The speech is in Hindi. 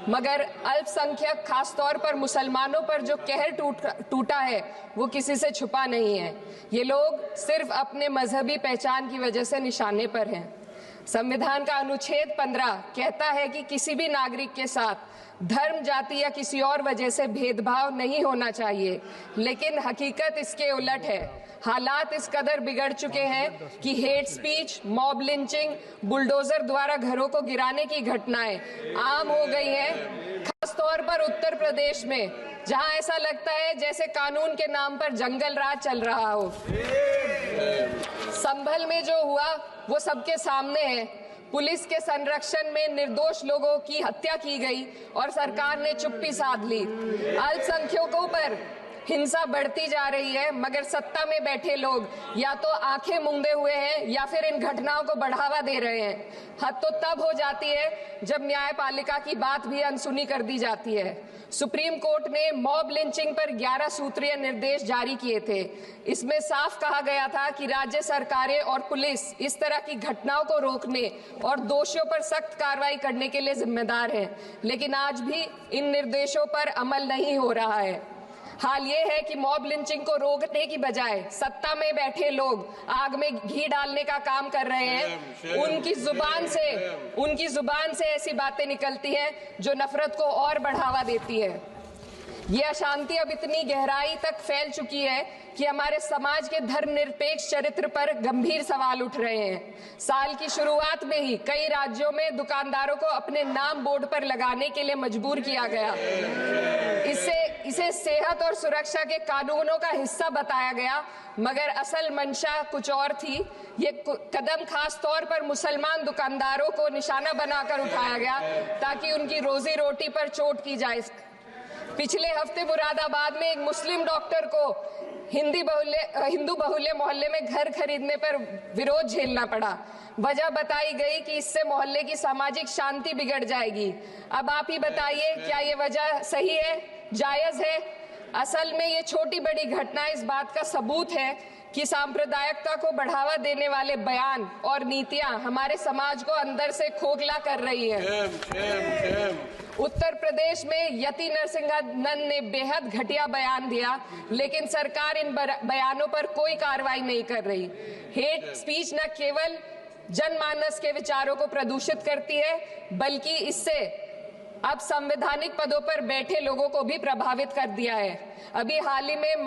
मगर अल्पसंख्यक खासतौर पर मुसलमानों पर जो कहर टूटा है वो किसी से छुपा नहीं है। ये लोग सिर्फ अपने मजहबी पहचान की वजह से निशाने पर हैं। संविधान का अनुच्छेद 15 कहता है कि किसी भी नागरिक के साथ धर्म, जाति या किसी और वजह से भेदभाव नहीं होना चाहिए, लेकिन हकीकत इसके उलट है। हालात इस कदर बिगड़ चुके हैं कि hate speech, mob lynching, bulldozer द्वारा घरों को गिराने की घटनाएं आम हो गई हैं, खासतौर पर उत्तर प्रदेश में, जहां ऐसा लगता है जैसे कानून के नाम पर जंगल राज चल रहा हो। संभल में जो हुआ वो सबके सामने है। पुलिस के संरक्षण में निर्दोष लोगों की हत्या की गई और सरकार ने चुप्पी साध ली। अल्पसंख्यकों पर हिंसा बढ़ती जा रही है, मगर सत्ता में बैठे लोग या तो आंखें मूंदे हुए हैं या फिर इन घटनाओं को बढ़ावा दे रहे हैं। हद तो तब हो जाती है जब न्यायपालिका की बात भी अनसुनी कर दी जाती है। सुप्रीम कोर्ट ने मॉब लिंचिंग पर 11 सूत्रीय निर्देश जारी किए थे। इसमें साफ कहा गया था कि राज्य सरकारें और पुलिस इस तरह की घटनाओं को रोकने और दोषियों पर सख्त कार्रवाई करने के लिए जिम्मेदार हैं, लेकिन आज भी इन निर्देशों पर अमल नहीं हो रहा है। हाल ये है कि मॉब लिंचिंग को रोकने की बजाय सत्ता में बैठे लोग आग में घी डालने का काम कर रहे हैं। उनकी जुबान से ऐसी बातें निकलती हैं जो नफरत को और बढ़ावा देती है। ये अशांति अब इतनी गहराई तक फैल चुकी है कि हमारे समाज के धर्मनिरपेक्ष चरित्र पर गंभीर सवाल उठ रहे हैं। साल की शुरुआत में ही कई राज्यों में दुकानदारों को अपने नाम बोर्ड पर लगाने के लिए मजबूर किया गया। इसे सेहत और सुरक्षा के कानूनों का हिस्सा बताया गया, मगर असल मंशा कुछ और थी। ये कदम खास तौर पर मुसलमान दुकानदारों को निशाना बनाकर उठाया गया ताकि उनकी रोजी रोटी पर चोट की जाए। पिछले हफ्ते मुरादाबाद में एक मुस्लिम डॉक्टर को हिंदू बहुल्य मोहल्ले में घर खरीदने पर विरोध झेलना पड़ा। वजह बताई गई कि इससे मोहल्ले की सामाजिक शांति बिगड़ जाएगी। अब आप ही बताइए, क्या ये वजह सही है, जायज है? असल में ये छोटी बड़ी घटनाएं इस बात का सबूत है कि सांप्रदायिकता को बढ़ावा देने वाले बयान और नीतियां हमारे समाज को अंदर से खोखला कर रही है। उत्तर प्रदेश में यति नरसिंहानंद ने बेहद घटिया बयान दिया, लेकिन सरकार इन बयानों पर कोई कार्रवाई नहीं कर रही। हेट स्पीच न केवल जनमानस के विचारों को प्रदूषित करती है, बल्कि इससे अब संवैधानिक पदों पर बैठे लोगों को भी प्रभावित कर दिया है। अभी हाल ही में